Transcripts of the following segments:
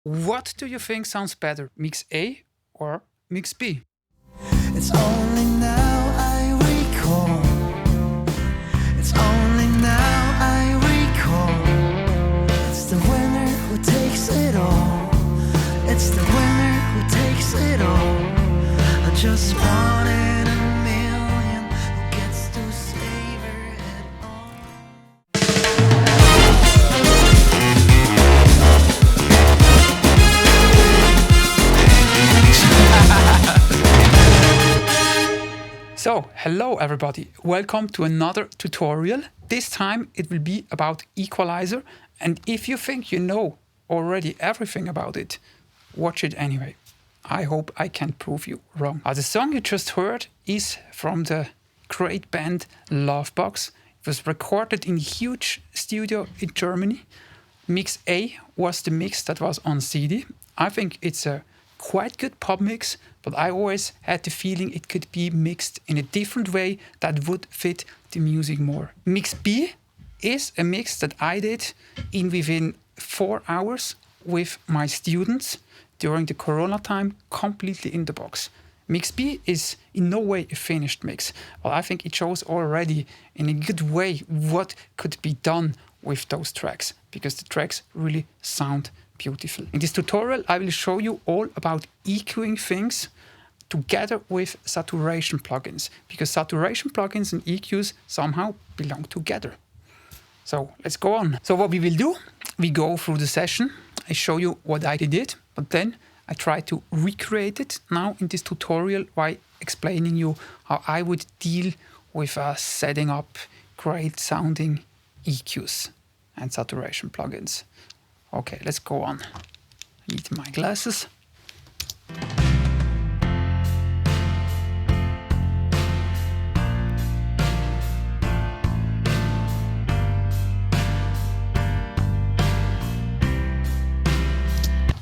What do you think sounds better, mix A or mix B? It's only now I recall. It's only now I recall. It's the winner who takes it all. It's the winner who takes it all. I just wanted a million who gets to savor it all. So, hello everybody, welcome to another tutorial. This time it will be about equalizer, and if you think you know already everything about it, watch it anyway. I hope I can prove you wrong. The song you just heard is from the great band Lovebugs. It was recorded in a huge studio in Germany. Mix A was the mix that was on CD. I think it's a quite good pop mix, but I always had the feeling it could be mixed in a different way that would fit the music more. Mix B is a mix that I did within 4 hours with my students during the Corona time, completely in the box. Mix B is in no way a finished mix, but I think it shows already in a good way what could be done with those tracks, because the tracks really sound beautiful. In this tutorial, I will show you all about EQing things together with saturation plugins, because saturation plugins and EQs somehow belong together. So let's go on. So what we will do, we go through the session. I show you what I did, but then I try to recreate it now in this tutorial by explaining you how I would deal with setting up great sounding EQs and saturation plugins. Okay, let's go on. I need my glasses.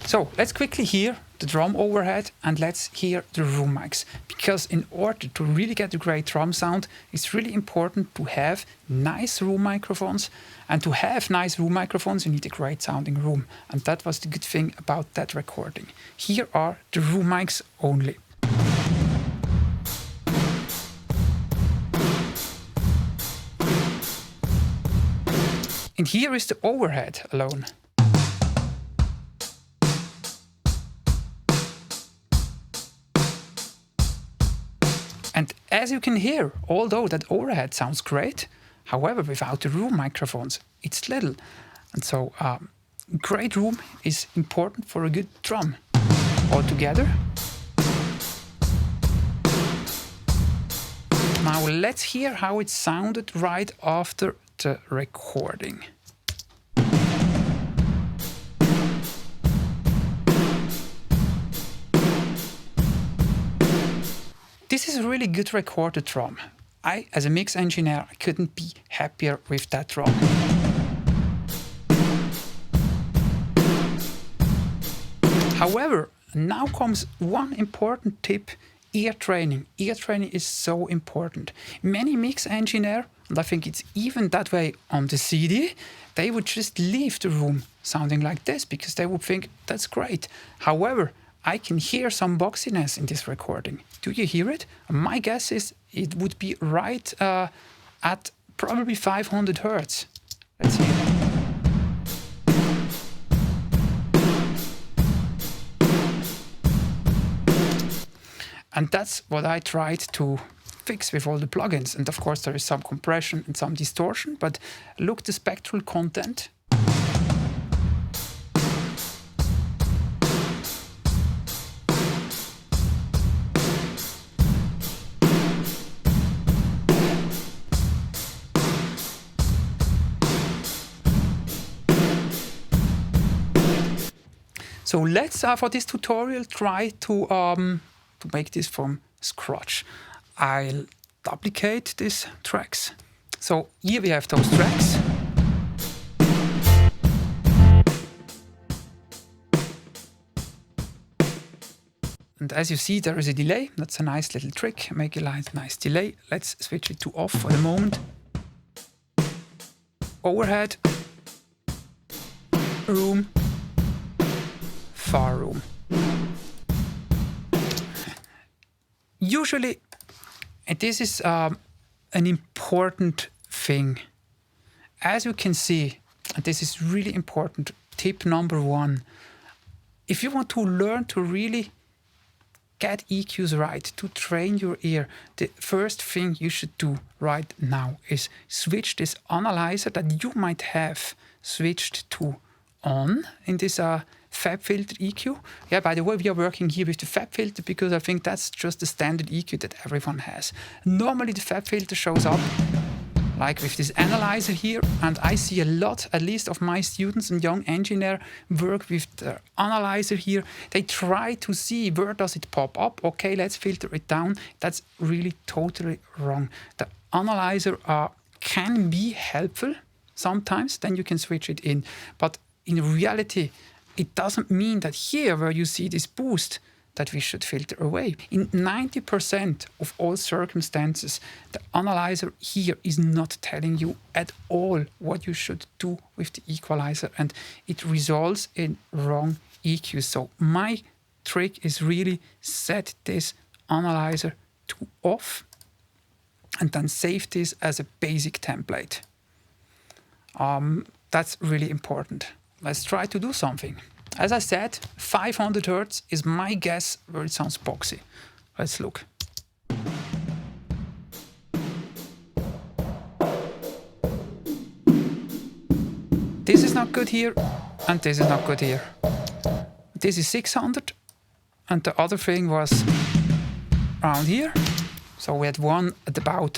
So let's quickly hear the drum overhead and let's hear the room mics, because in order to really get a great drum sound, it's really important to have nice room microphones, and to have nice room microphones you need a great sounding room, and that was the good thing about that recording. Here are the room mics only. And here is the overhead alone. And as you can hear, although that overhead sounds great, however, without the room microphones, it's little. And so great room is important for a good drum. All together. Now let's hear how it sounded right after the recording. This is a really good recorded drum. I, as a mix engineer, I couldn't be happier with that drum. However, now comes one important tip: ear training. Ear training is so important. Many mix engineers, and I think it's even that way on the CD, they would just leave the room sounding like this because they would think that's great. However, I can hear some boxiness in this recording. Do you hear it? My guess is it would be right at probably 500 Hertz. Let's hear it. And that's what I tried to fix with all the plugins. And of course there is some compression and some distortion, but look the spectral content. So let's, for this tutorial, try to make this from scratch. I'll duplicate these tracks. So here we have those tracks. And as you see, there is a delay. That's a nice little trick. Make a nice delay. Let's switch it to off for the moment. Overhead, room, far room. Usually, and this is an important thing. As you can see, and this is really important, tip number 1, if you want to learn to really get EQs right, to train your ear, the first thing you should do right now is switch this analyzer that you might have switched to on in this Fab filter EQ. Yeah, by the way, we are working here with the Fab filter because I think that's just the standard EQ that everyone has. Normally the Fab filter shows up like with this analyzer here, and I see a lot, at least of my students and young engineers work with the analyzer here. They try to see where does it pop up. Okay, let's filter it down. That's really totally wrong. The analyzer can be helpful sometimes, then you can switch it in. But in reality, it doesn't mean that here where you see this boost, that we should filter away. In 90% of all circumstances, the analyzer here is not telling you at all what you should do with the equalizer, and it results in wrong EQs. So my trick is really set this analyzer to off and then save this as a basic template. That's really important. Let's try to do something. As I said, 500 Hz is my guess where it sounds boxy. Let's look. This is not good here, and this is not good here. This is 600, and the other thing was around here. So we had one at about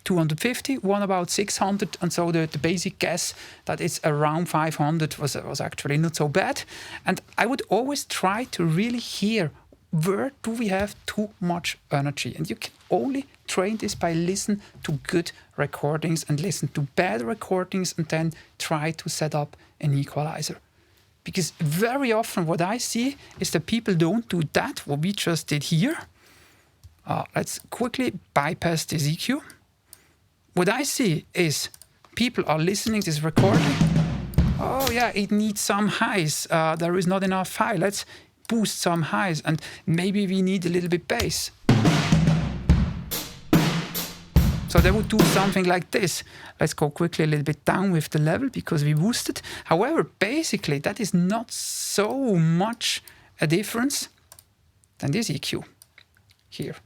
250, one about 600, and so the basic guess that it's around 500 was actually not so bad. And I would always try to really hear where do we have too much energy. And you can only train this by listening to good recordings and listen to bad recordings and then try to set up an equalizer. Because very often what I see is that people don't do that, what we just did here. Let's quickly bypass this EQ. What I see is people are listening to this recording. Oh yeah, it needs some highs. There is not enough high. Let's boost some highs, and maybe we need a little bit bass. So they would do something like this. Let's go quickly a little bit down with the level because we boosted. However, basically that is not so much a difference than this EQ here.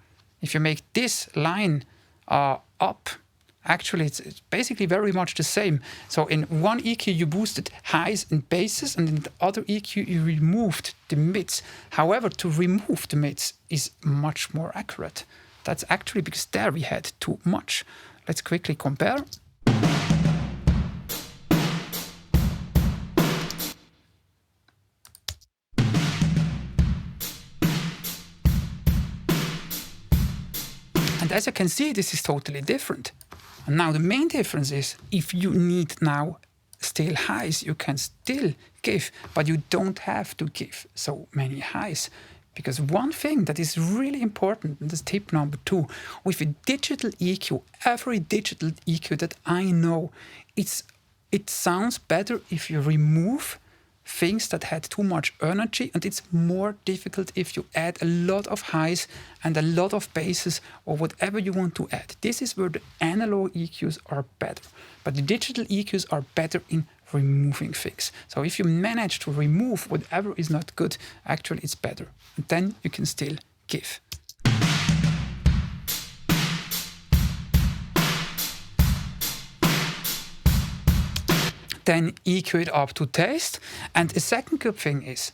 If you make this line up, actually it's basically very much the same. So in one EQ you boosted highs and basses, and in the other EQ you removed the mids. However, to remove the mids is much more accurate. That's actually because there we had too much. Let's quickly compare. And as you can see, this is totally different. And now the main difference is if you need now still highs, you can still give, but you don't have to give so many highs. Because one thing that is really important, and this is tip number 2, with a digital EQ, every digital EQ that I know, it sounds better if you remove things that had too much energy, and it's more difficult if you add a lot of highs and a lot of basses or whatever you want to add. This is where the analog EQs are better, but the digital EQs are better in removing things. So if you manage to remove whatever is not good, actually it's better, and then you can still give. Then EQ it up to taste. And the second good thing is,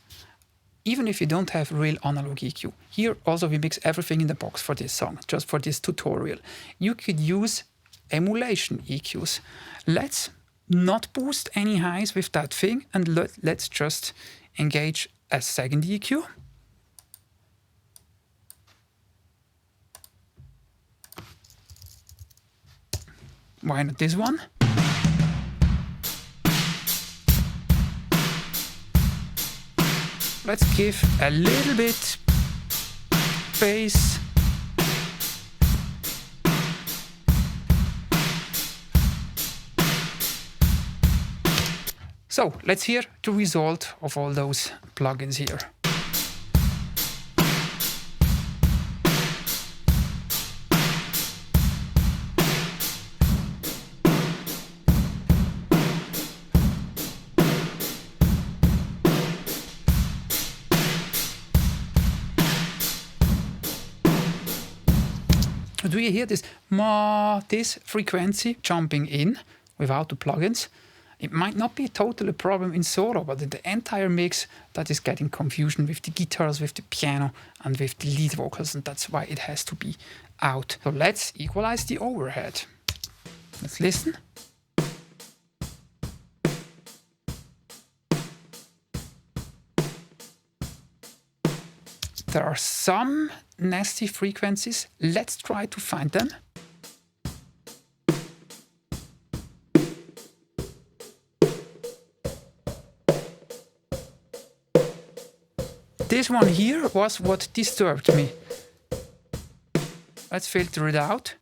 even if you don't have real analog EQ, here also we mix everything in the box for this song, just for this tutorial. You could use emulation EQs. Let's not boost any highs with that thing, and let's just engage a second EQ. Why not this one? Let's give a little bit bass. So let's hear the result of all those plugins here. Do you hear this this frequency jumping in without the plugins? It might not be totally a problem in solo, but in the entire mix that is getting confusion with the guitars, with the piano and with the lead vocals, and that's why it has to be out. So let's equalize the overhead. Let's listen. There are some nasty frequencies. Let's try to find them. This one here was what disturbed me. Let's filter it out.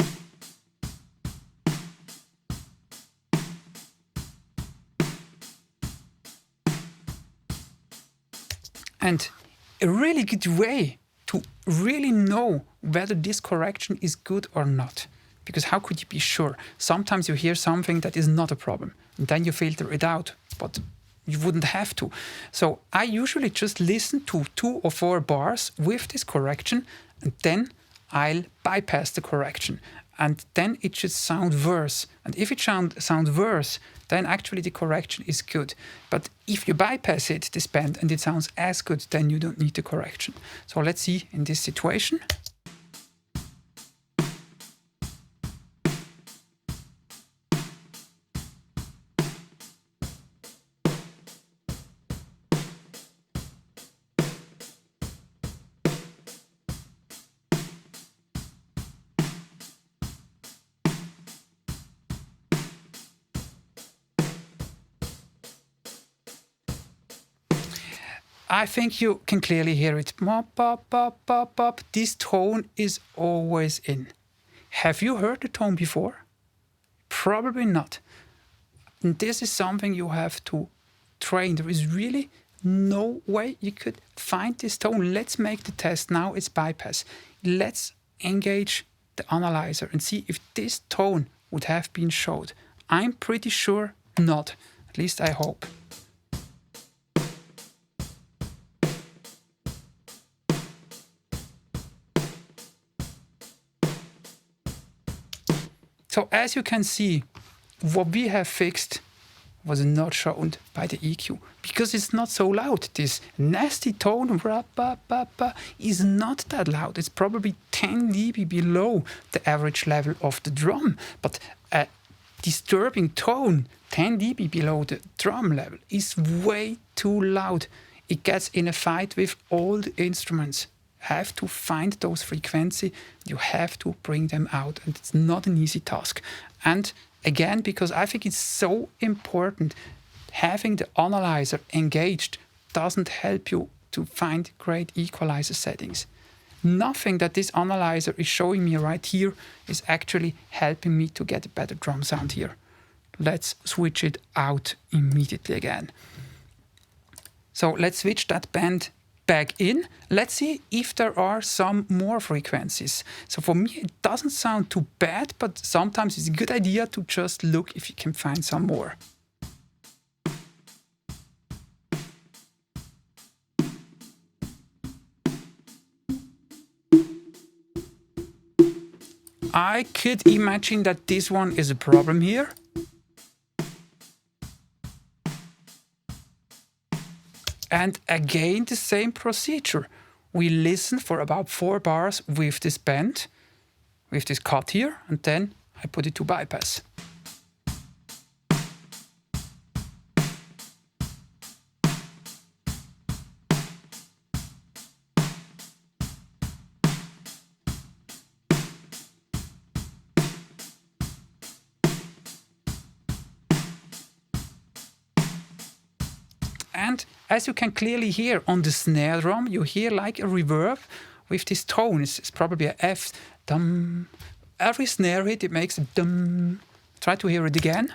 And a really good way to really know whether this correction is good or not. Because how could you be sure? Sometimes you hear something that is not a problem, and then you filter it out, but you wouldn't have to. So I usually just listen to 2 or 4 bars with this correction, and then I'll bypass the correction. And then it should sound worse. And if it sounds worse, then actually the correction is good. But if you bypass it, this bend, and it sounds as good, then you don't need the correction. So let's see in this situation. I think you can clearly hear it. Bop, bop, bop, bop, bop. This tone is always in. Have you heard the tone before? Probably not. And this is something you have to train. There is really no way you could find this tone. Let's make the test now. It's bypass. Let's engage the analyzer and see if this tone would have been showed. I'm pretty sure not. At least I hope. So as you can see, what we have fixed was not shown by the EQ because it's not so loud. This nasty tone is not that loud. It's probably 10 dB below the average level of the drum. But a disturbing tone, 10 dB below the drum level, is way too loud. It gets in a fight with all the instruments. Have to find those frequencies, you have to bring them out, and it's not an easy task. And again, because I think it's so important, having the analyzer engaged doesn't help you to find great equalizer settings. Nothing that this analyzer is showing me right here is actually helping me to get a better drum sound here. Let's switch it out immediately again. So let's switch that band back in. Let's see if there are some more frequencies. So for me, it doesn't sound too bad, but sometimes it's a good idea to just look if you can find some more. I could imagine that this one is a problem here. And again, the same procedure. We listen for about 4 bars with this bend, with this cut here, and then I put it to bypass. And as you can clearly hear on the snare drum, you hear like a reverb with this tone. It's probably a F. Dum. Every snare hit, it makes a dum. Try to hear it again.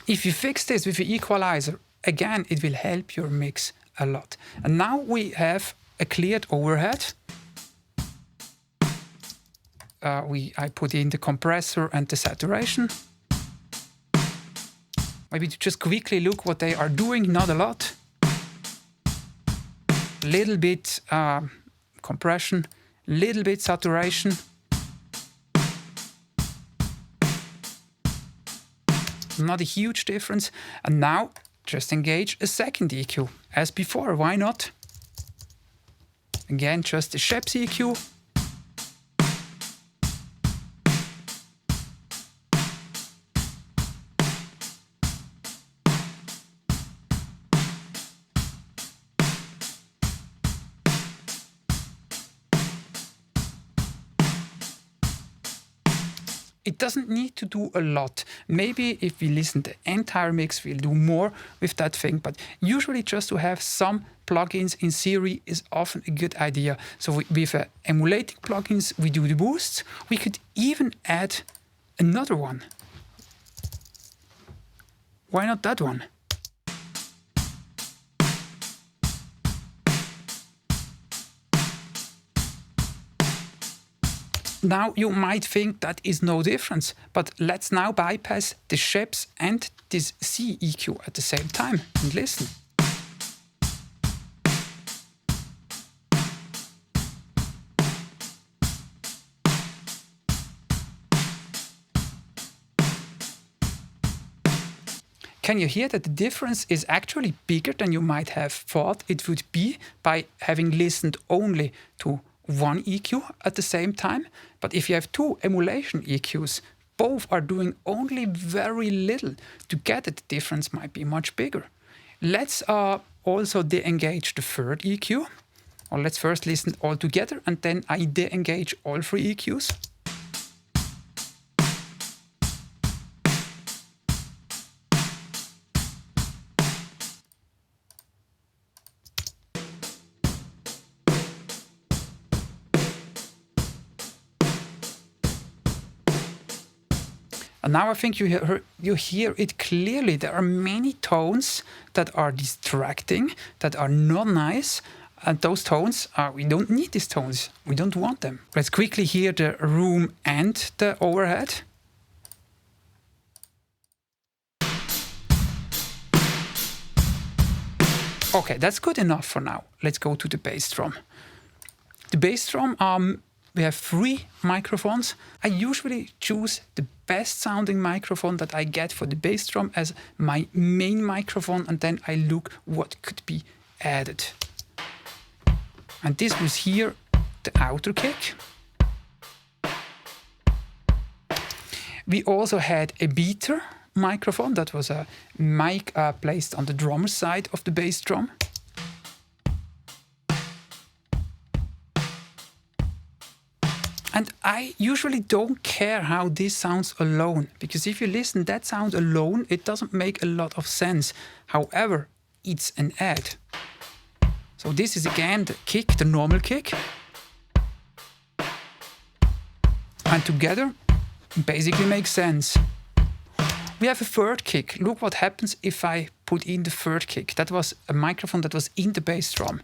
If you fix this with the equalizer, again, it will help your mix a lot. And now we have a cleared overhead. I put in the compressor and the saturation. Maybe to just quickly look what they are doing, not a lot. Little bit compression, little bit saturation. Not a huge difference. And now just engage a second EQ as before. Why not? Again, just the Sheps EQ. It doesn't need to do a lot. Maybe if we listen to the entire mix, we'll do more with that thing. But usually just to have some plugins in series is often a good idea. So with emulating plugins, we do the boosts. We could even add another one. Why not that one? Now you might think that is no difference, but let's now bypass the Sheps and this C EQ at the same time and listen. Can you hear that the difference is actually bigger than you might have thought it would be by having listened only to one EQ at the same time? But if you have two emulation EQs, both are doing only very little. Together the difference might be much bigger. Let's also de-engage the third EQ. Or let's first listen all together and then I de-engage all three EQs. And now I think you hear it clearly. There are many tones that are distracting, that are not nice. And those tones, we don't need these tones. We don't want them. Let's quickly hear the room and the overhead. Okay, that's good enough for now. Let's go to the bass drum. The bass drum, we have 3 microphones. I usually choose the best sounding microphone that I get for the bass drum as my main microphone, and then I look what could be added. And this was here the outer kick. We also had a beater microphone. That was a mic placed on the drummer's side of the bass drum. And I usually don't care how this sounds alone, because if you listen that sound alone, it doesn't make a lot of sense. However, it's an add. So this is again the kick, the normal kick. And together, it basically makes sense. We have a third kick. Look what happens if I put in the third kick. That was a microphone that was in the bass drum.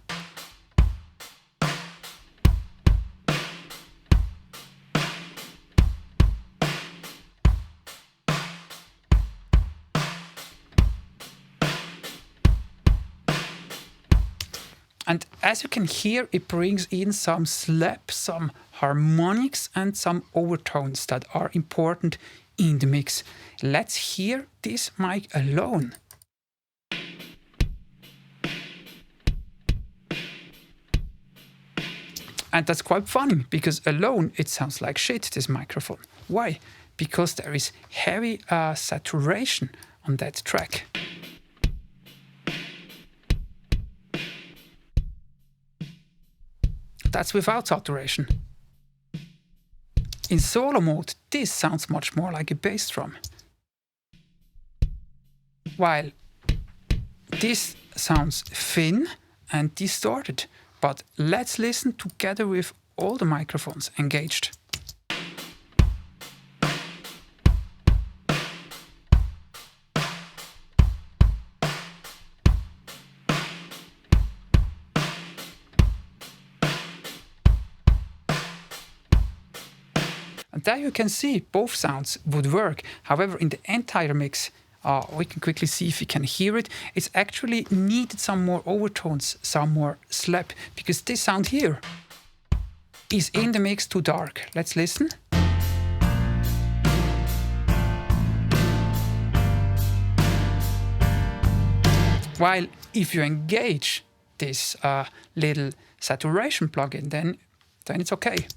And as you can hear, it brings in some slap, some harmonics and some overtones that are important in the mix. Let's hear this mic alone. And that's quite funny, because alone it sounds like shit, this microphone. Why? Because there is heavy saturation on that track. That's without saturation. In solo mode, this sounds much more like a bass drum. While this sounds thin and distorted. But let's listen together with all the microphones engaged. And there you can see both sounds would work. However, in the entire mix, we can quickly see if you can hear it. It's actually needed some more overtones, some more slap, because this sound here is in the mix too dark. Let's listen. While if you engage this little saturation plugin, then it's okay.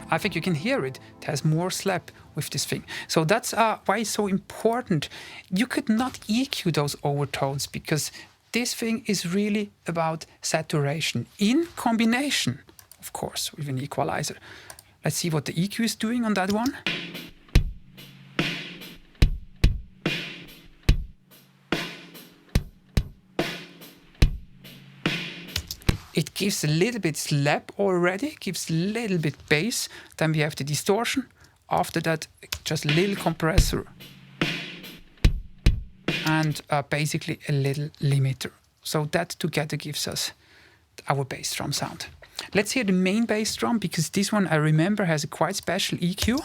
I think you can hear it. It has more slap with this thing. So that's why it's so important. You could not EQ those overtones because this thing is really about saturation in combination, of course, with an equalizer. Let's see what the EQ is doing on that one. It gives a little bit slap already, gives a little bit bass. Then we have the distortion. After that, just a little compressor. And basically a little limiter. So that together gives us our bass drum sound. Let's hear the main bass drum, because this one I remember has a quite special EQ.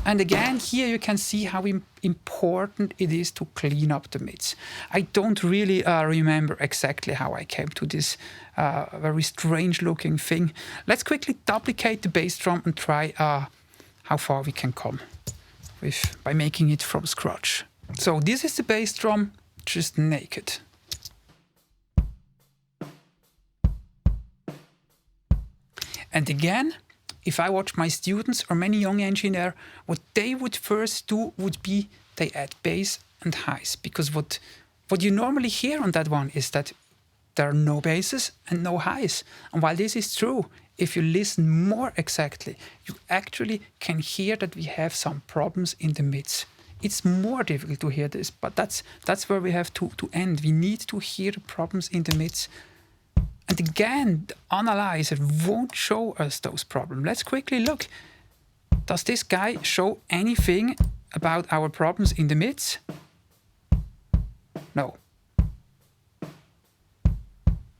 And again, here you can see how important it is to clean up the mids. I don't really remember exactly how I came to this very strange looking thing. Let's quickly duplicate the bass drum and try how far we can come by making it from scratch. So this is the bass drum, just naked. And again, if I watch my students or many young engineers, what they would first do would be they add bass and highs. Because what you normally hear on that one is that there are no basses and no highs. And while this is true, if you listen more exactly, you actually can hear that we have some problems in the mids. It's more difficult to hear this, but that's where we have to end. We need to hear the problems in the mids. And again, the analyzer won't show us those problems. Let's quickly look. Does this guy show anything about our problems in the mids? No.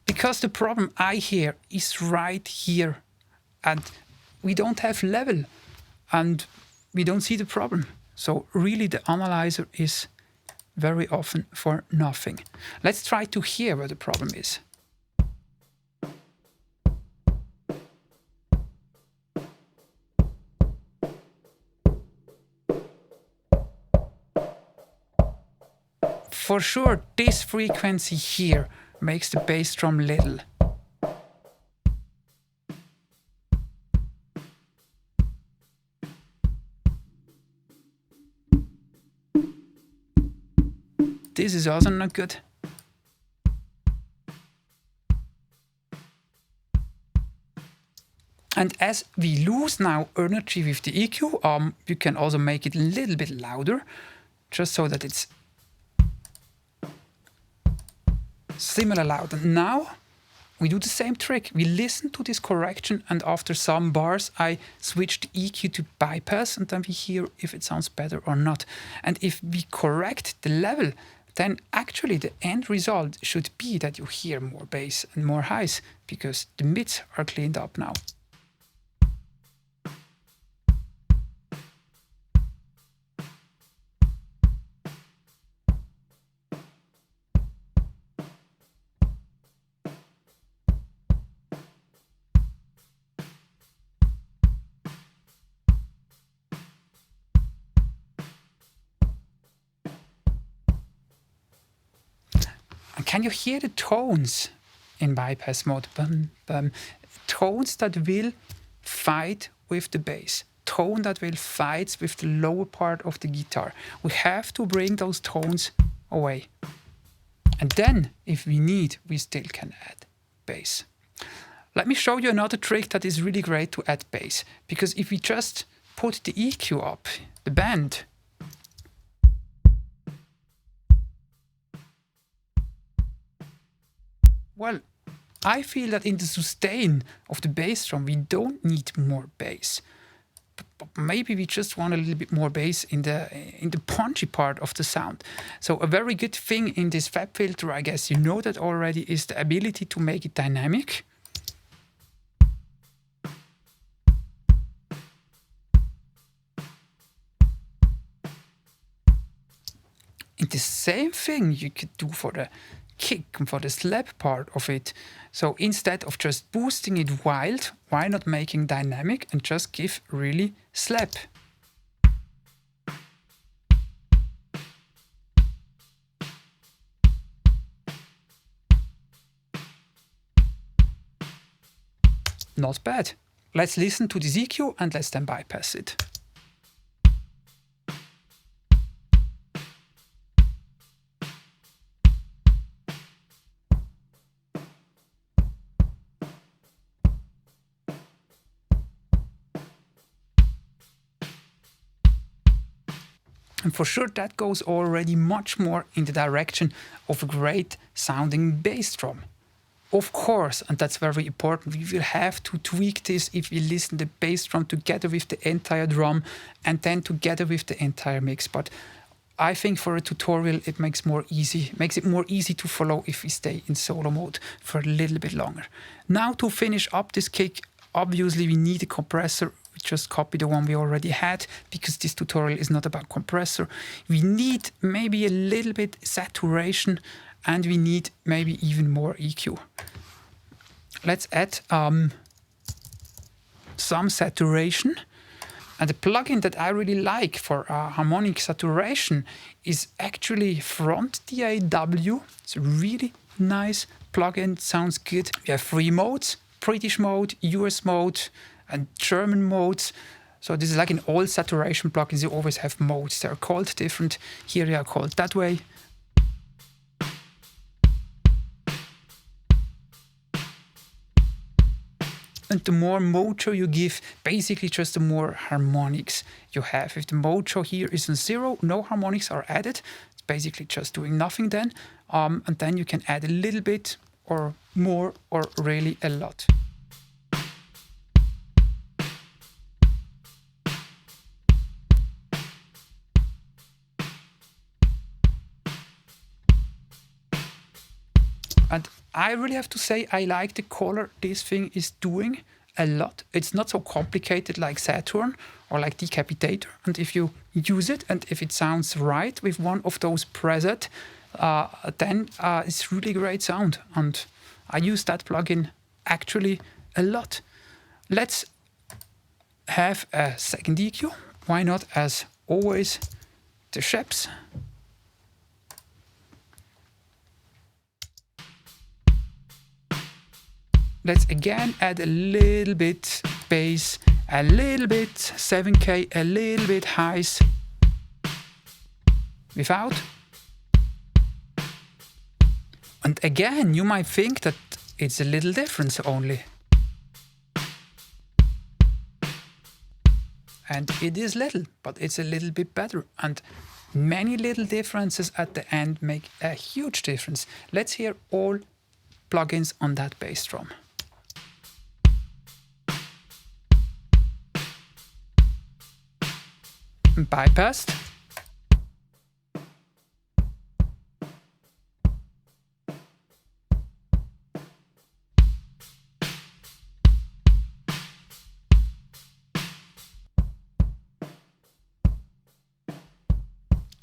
Because the problem I hear is right here. And we don't have level. And we don't see the problem. So really the analyzer is very often for nothing. Let's try to hear where the problem is. For sure, this frequency here makes the bass drum little. This is also not good. And as we lose now energy with the EQ, you can also make it a little bit louder, just so that it's similar loud. And now we do the same trick. We listen to this correction, and after some bars I switch the EQ to bypass, and then we hear if it sounds better or not. And if we correct the level, then actually the end result should be that you hear more bass and more highs, because the mids are cleaned up now. Can you hear the tones in bypass mode? Bum, bum. Tones that will fight with the bass. Tone that will fight with the lower part of the guitar. We have to bring those tones away. And then, if we need, we still can add bass. Let me show you another trick that is really great to add bass. Because if we just put the EQ up, the band, well, I feel that in the sustain of the bass drum, we don't need more bass. But maybe we just want a little bit more bass in the punchy part of the sound. So a very good thing in this FEP filter, I guess you know that already, is the ability to make it dynamic. And the same thing you could do for the kick and for the slap part of it. So instead of just boosting it wild, why not making dynamic and just give really slap? Not bad. Let's listen to this EQ and let's then bypass it. And for sure that goes already much more in the direction of a great sounding bass drum. Of course, and that's very important, we will have to tweak this if we listen the bass drum together with the entire drum and then together with the entire mix. But I think for a tutorial it makes it more easy to follow if we stay in solo mode for a little bit longer. Now to finish up this kick, obviously we need a compressor. We just copy the one we already had because this tutorial is not about compressor. We need maybe a little bit saturation and we need maybe even more EQ. Let's add some saturation. And the plugin that I really like for harmonic saturation is actually Front DAW. It's a really nice plugin, it sounds good. We have 3 modes, British mode, US mode, and German modes. So this is like in all saturation plugins, you always have modes. They're called different. Here they are called that way. And the more mojo you give, basically just the more harmonics you have. If the mojo here is on 0, no harmonics are added. It's basically just doing nothing then. And then you can add a little bit or more or really a lot. And I really have to say I like the color this thing is doing a lot. It's not so complicated like Saturn or like Decapitator. And if you use it and if it sounds right with one of those presets, then it's really great sound. And I use that plugin actually a lot. Let's have a second EQ. Why not, as always, the Sheps. Let's again add a little bit bass, a little bit 7K, a little bit highs. Without. And again, you might think that it's a little difference only. And it is little, but it's a little bit better. And many little differences at the end make a huge difference. Let's hear all plugins on that bass drum. Bypassed.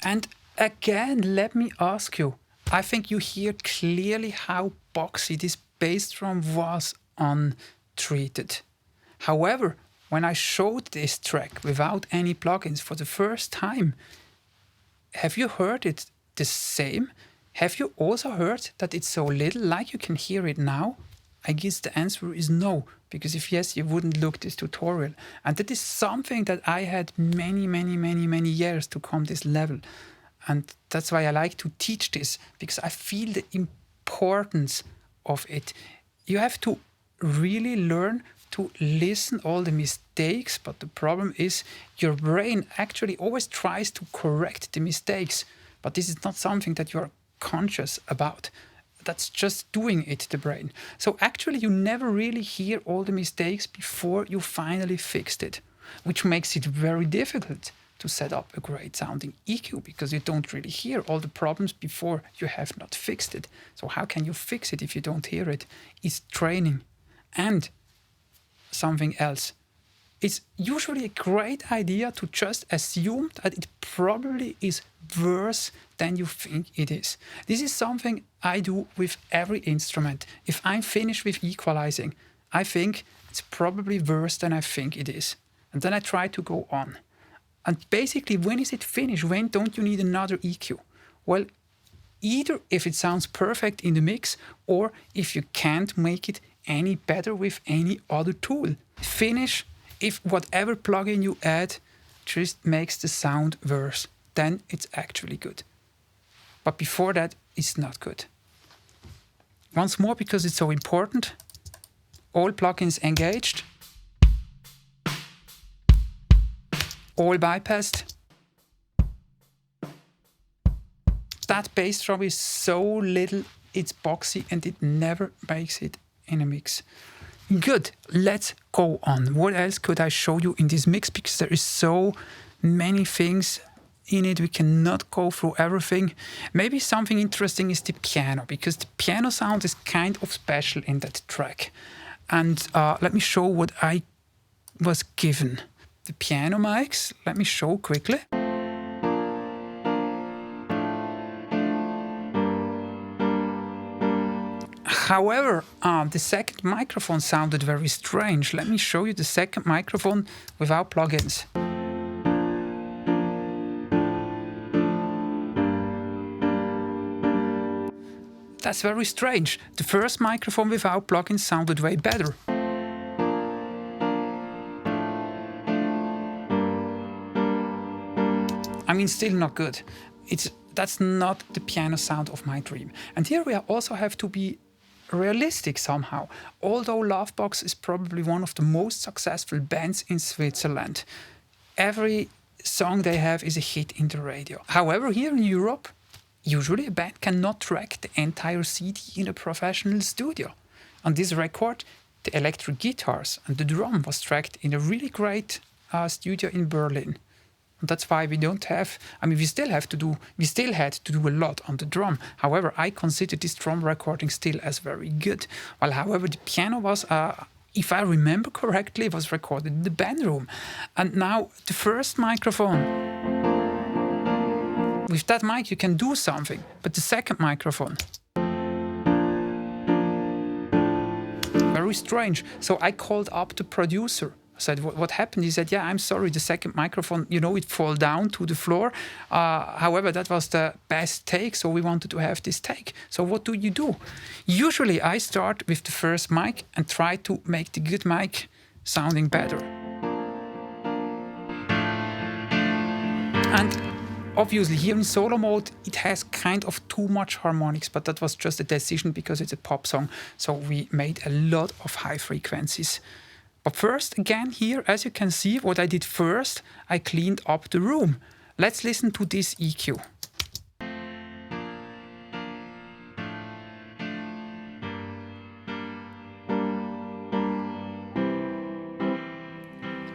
And again, let me ask you, I think you hear clearly how boxy this bass drum was untreated. However, when I showed this track without any plugins for the first time, have you heard it the same? Have you also heard that it's so little, like you can hear it now? I guess the answer is no, because if yes, you wouldn't look this tutorial. And that is something that I had many years to come this level. And that's why I like to teach this, because I feel the importance of it. You have to really learn to listen all the mistakes, but the problem is your brain actually always tries to correct the mistakes, but this is not something that you are conscious about. that's just doing it, the brain. So actually you never really hear all the mistakes before you finally fixed it, which makes it very difficult to set up a great sounding EQ, because you don't really hear all the problems before you have not fixed it. So how can you fix it if you don't hear it? It's training. And something else. It's usually a great idea to just assume that it probably is worse than you think it is. This is something I do with every instrument. If I'm finished with equalizing, I think it's probably worse than I think it is. And then I try to go on. And basically, when is it finished? When don't you need another EQ? Well, either if it sounds perfect in the mix, or if you can't make it any better with any other tool. Finish if whatever plugin you add just makes the sound worse. Then it's actually good. But before that, it's not good. Once more, because it's so important, all plugins engaged, all bypassed. That bass drum is so little, it's boxy, and it never makes it in a mix. Good, let's go on. What else could I show you in this mix? Because there is so many things in it, we cannot go through everything. Maybe something interesting is the piano, because the piano sound is kind of special in that track. And let me show what I was given. The piano mics, let me show quickly. However, the second microphone sounded very strange. Let me show you the second microphone without plugins. That's very strange. The first microphone without plugins sounded way better. I mean, still not good. That's not the piano sound of my dream. And here we also have to be realistic somehow. Although Lovebugs is probably one of the most successful bands in Switzerland, every song they have is a hit in the radio. However, here in Europe, usually a band cannot track the entire CD in a professional studio. On this record, the electric guitars and the drum was tracked in a really great studio in Berlin. And that's why we don't have, I mean, we still had to do a lot on the drum. However, I consider this drum recording still as very good. Well, however, the piano was, if I remember correctly, was recorded in the band room. And now the first microphone, with that mic you can do something, but the second microphone, very strange. So I called up the producer. I said, what happened? He said, yeah, I'm sorry, the second microphone, it fall down to the floor. However, that was the best take, so we wanted to have this take. So what do? Usually I start with the first mic and try to make the good mic sounding better. And obviously here in solo mode, it has kind of too much harmonics, but that was just a decision because it's a pop song. So we made a lot of high frequencies. But first, again, here, as you can see, what I did first, I cleaned up the room. Let's listen to this EQ.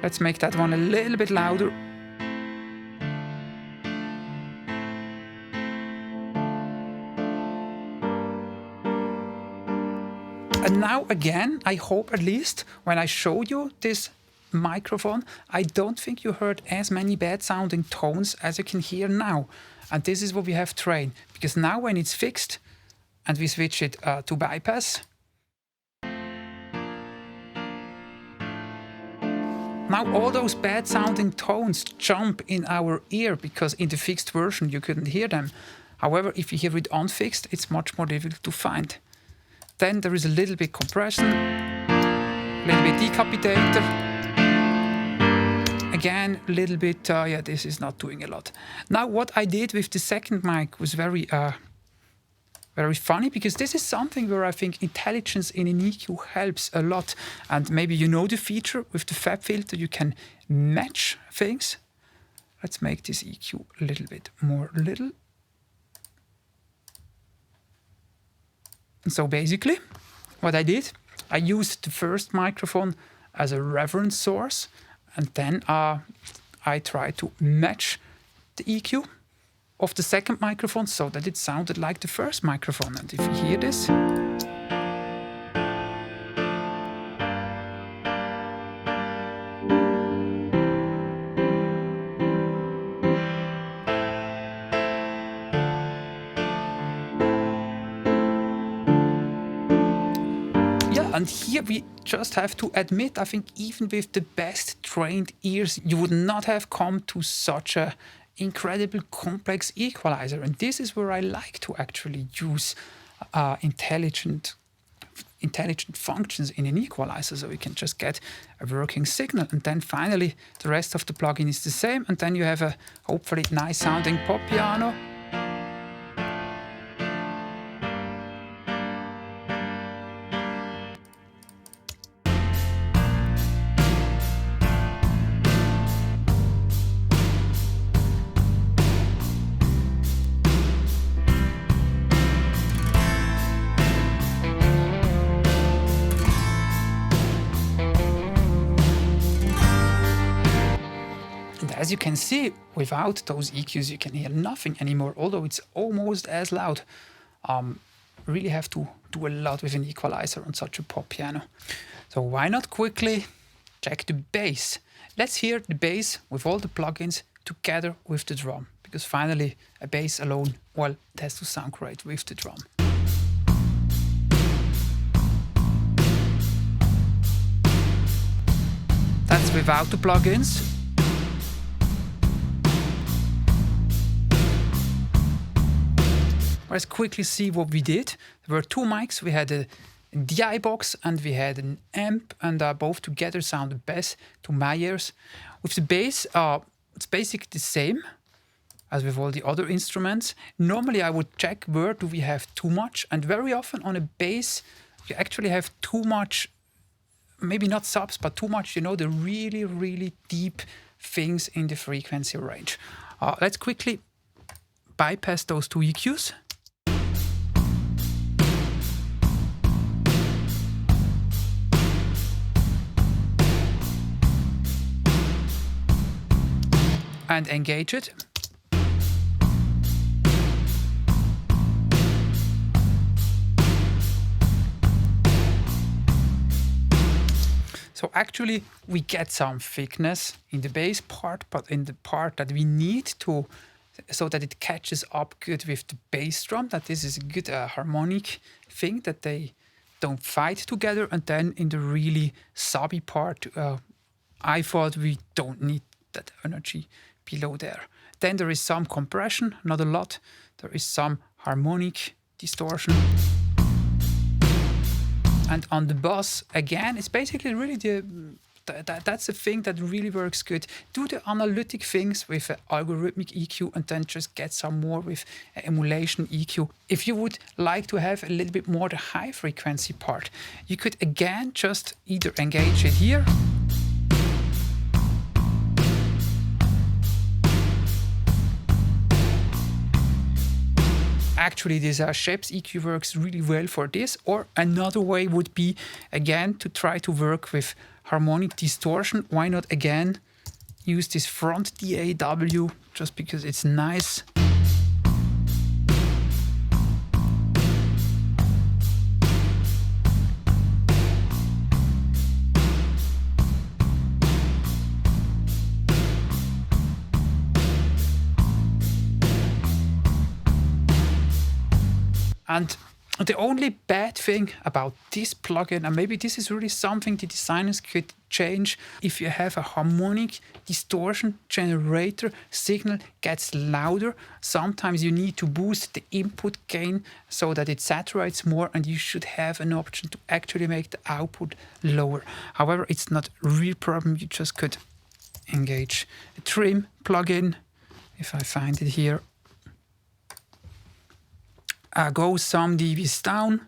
Let's make that one a little bit louder. And now again, I hope at least when I showed you this microphone, I don't think you heard as many bad sounding tones as you can hear now. And this is what we have trained, because now when it's fixed and we switch it to bypass, now all those bad sounding tones jump in our ear, because in the fixed version you couldn't hear them. However, if you hear it unfixed, it's much more difficult to find. Then there is a little bit compression, a little bit decapitator. Again, a little bit, yeah, this is not doing a lot. Now what I did with the second mic was very funny, because this is something where I think intelligence in an EQ helps a lot. And maybe you know the feature with the fab filter, you can match things. Let's make this EQ a little bit more little. So basically, what I did, I used the first microphone as a reference source, and then I tried to match the EQ of the second microphone so that it sounded like the first microphone. And if you hear this, and here we just have to admit, I think even with the best trained ears, you would not have come to such a incredible complex equalizer. And this is where I like to actually use intelligent functions in an equalizer, so you can just get a working signal. And then finally, the rest of the plugin is the same. And then you have a hopefully nice sounding pop piano. As you can see, without those EQs, you can hear nothing anymore, although it's almost as loud. Really have to do a lot with an equalizer on such a pop piano. So why not quickly check the bass? Let's hear the bass with all the plugins together with the drum, because finally a bass alone, well, it has to sound great with the drum. That's without the plugins. Let's quickly see what we did. There were two mics. We had a DI box and we had an amp, and both together sounded best to my ears. With the bass, it's basically the same as with all the other instruments. Normally I would check where do we have too much, and very often on a bass you actually have too much, maybe not subs, but too much, you know, the really, really deep things in the frequency range. Let's quickly bypass those two EQs. And engage it. So actually we get some thickness in the bass part, but in the part that we need to, so that it catches up good with the bass drum, that this is a good harmonic thing, that they don't fight together. And then in the really subby part, I thought we don't need that energy below there. Then there is some compression, not a lot. There is some harmonic distortion. And on the bass, again, it's basically really that's the thing that really works good. Do the analytic things with an algorithmic EQ and then just get some more with an emulation EQ. If you would like to have a little bit more the high frequency part, you could again just either engage it here, actually this Shapes EQ works really well for this. Or another way would be, again, to try to work with harmonic distortion. Why not again use this front DAW, just because it's nice. And the only bad thing about this plugin, and maybe this is really something the designers could change, if you have a harmonic distortion generator, signal gets louder. Sometimes you need to boost the input gain so that it saturates more, and you should have an option to actually make the output lower. However, it's not a real problem. You just could engage a trim plugin, if I find it here. Go some dBs down.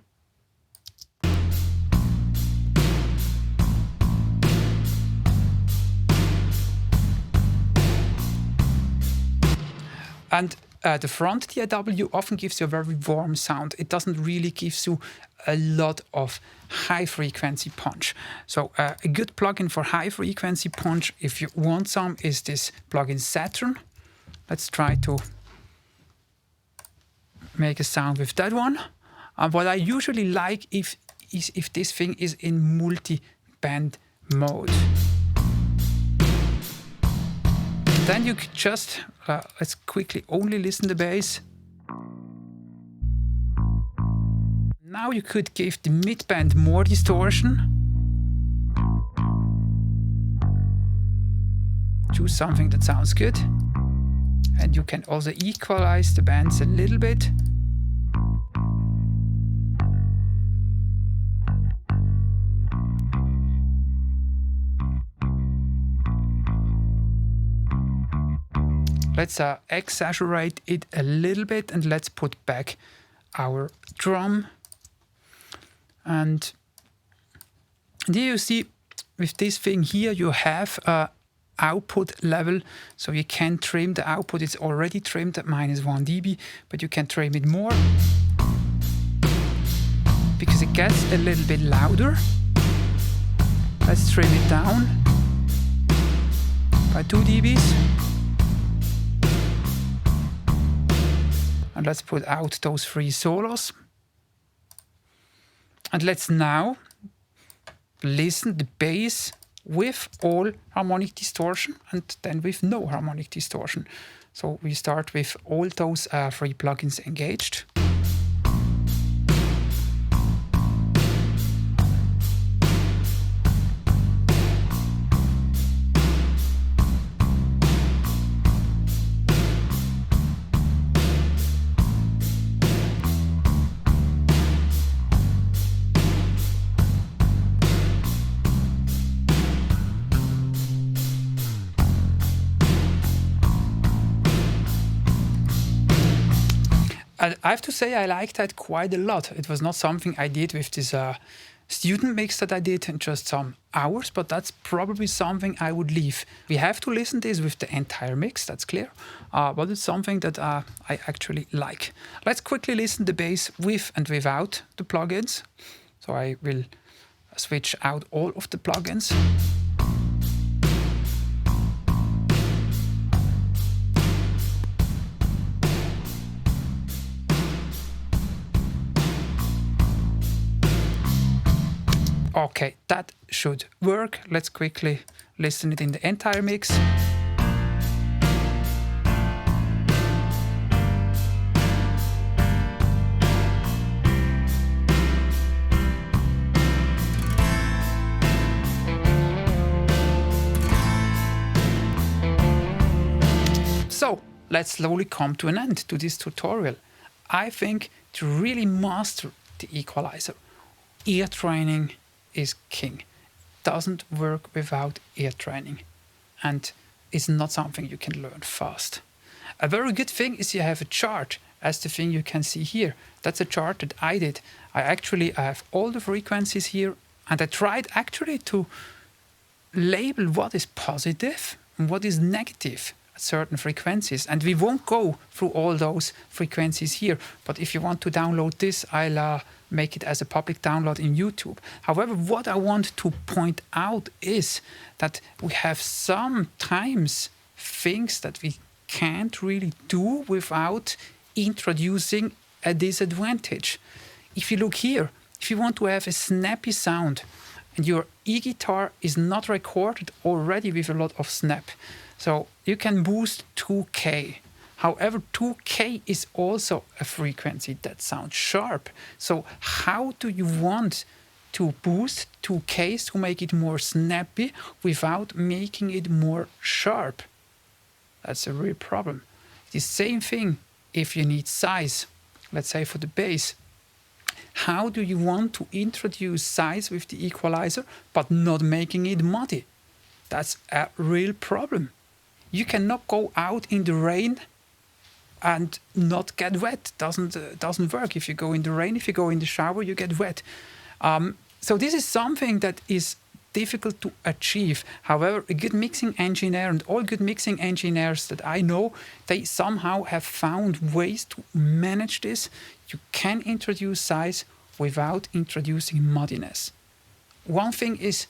And the front DAW often gives you a very warm sound. It doesn't really give you a lot of high frequency punch. So a good plugin for high frequency punch, if you want some, is this plugin Saturn. Let's try to make a sound with that one. What I usually like is if this thing is in multi-band mode. Then you could just, let's quickly only listen to the bass. Now you could give the mid-band more distortion. Choose something that sounds good. And you can also equalize the bands a little bit. Let's exaggerate it a little bit and let's put back our drum. And here you see with this thing here you have a output level, so you can trim the output. It's already trimmed at -1 dB, but you can trim it more because it gets a little bit louder. Let's trim it down by 2 dBs. And let's put out those 3 solos. And let's now listen the bass with all harmonic distortion and then with no harmonic distortion. So we start with all those 3 plugins engaged. I have to say I like that quite a lot. It was not something I did with this student mix that I did in just some hours, but that's probably something I would leave. We have to listen to this with the entire mix, that's clear, but it's something that I actually like. Let's quickly listen to the bass with and without the plugins. So I will switch out all of the plugins. Okay, that should work. Let's quickly listen it in the entire mix. So let's slowly come to an end to this tutorial. I think to really master the equalizer, ear training is king. Doesn't work without ear training, and it's not something you can learn fast. A very good thing is you have a chart, as the thing you can see here. That's a chart that I did. I have all the frequencies here, and I tried actually to label what is positive and what is negative at certain frequencies. And we won't go through all those frequencies here, but if you want to download this, I'll make it as a public download in YouTube. However, what I want to point out is that we have sometimes things that we can't really do without introducing a disadvantage. If you look here, if you want to have a snappy sound and your e-guitar is not recorded already with a lot of snap, so you can boost 2K. However, 2K is also a frequency that sounds sharp. So how do you want to boost 2Ks to make it more snappy without making it more sharp? That's a real problem. The same thing if you need size, let's say for the bass. How do you want to introduce size with the equalizer but not making it muddy? That's a real problem. You cannot go out in the rain and not get wet. Doesn't work. If you go in the rain, if you go in the shower, you get wet. So this is something that is difficult to achieve. However, a good mixing engineer and all good mixing engineers that I know, they somehow have found ways to manage this. You can introduce size without introducing muddiness. One thing is,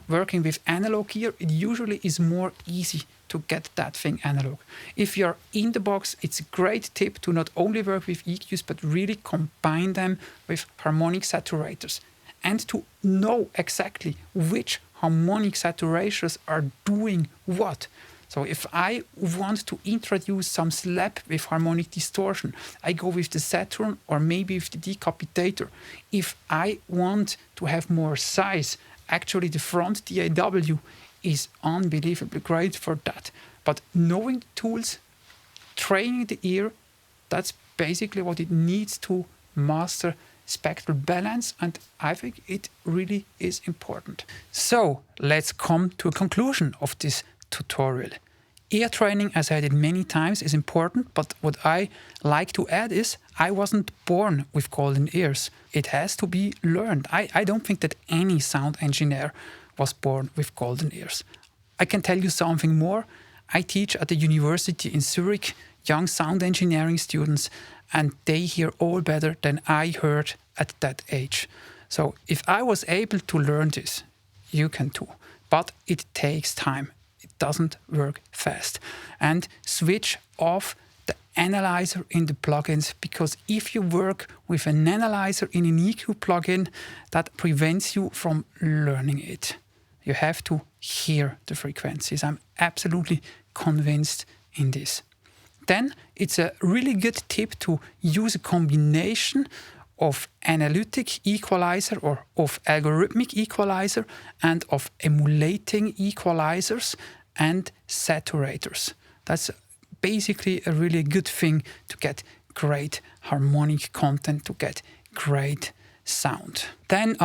working with analog gear, it usually is more easy to get that thing analog. If you're in the box, it's a great tip to not only work with EQs, but really combine them with harmonic saturators and to know exactly which harmonic saturators are doing what. So if I want to introduce some slap with harmonic distortion, I go with the Saturn or maybe with the decapitator. If I want to have more size, actually the front DAW is unbelievably great for that. But knowing the tools, training the ear, that's basically what it needs to master spectral balance, and I think it really is important. So let's come to a conclusion of this tutorial. Ear training, as I did many times, is important, but what I like to add is I wasn't born with golden ears. It has to be learned. I don't think that any sound engineer was born with golden ears. I can tell you something more. I teach at the university in Zurich young sound engineering students, and they hear all better than I heard at that age. So if I was able to learn this, you can too. But it takes time. It doesn't work fast. And switch off the analyzer in the plugins, because if you work with an analyzer in an EQ plugin, that prevents you from learning it. You have to hear the frequencies. I'm absolutely convinced in this. Then it's a really good tip to use a combination of analytic equalizer or of algorithmic equalizer and of emulating equalizers and saturators. That's basically a really good thing to get great harmonic content, to get great sound. Then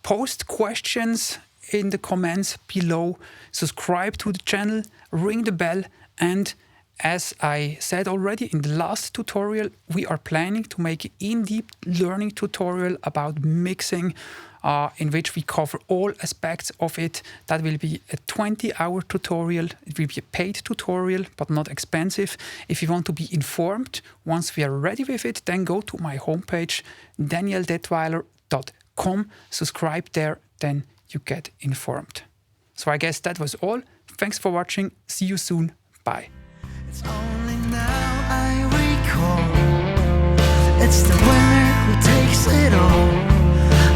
post questions in the comments below, subscribe to the channel, ring the bell, and as I said already in the last tutorial, we are planning to make an in-depth learning tutorial about mixing, in which we cover all aspects of it. That will be a 20-hour tutorial. It will be a paid tutorial, but not expensive. If you want to be informed, once we are ready with it, then go to my homepage, danieldetweiler.com, subscribe there, then you get informed. So I guess that was all. Thanks for watching. See you soon. Bye. It's only now I recall. It's the winner who takes it all.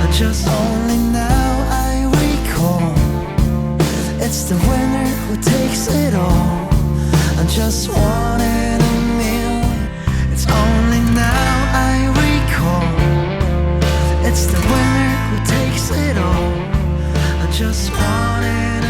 I just only now I recall. It's the winner who takes it all. I just wanted a million. It's only now I recall. It's the winner who takes it all. I just wanted a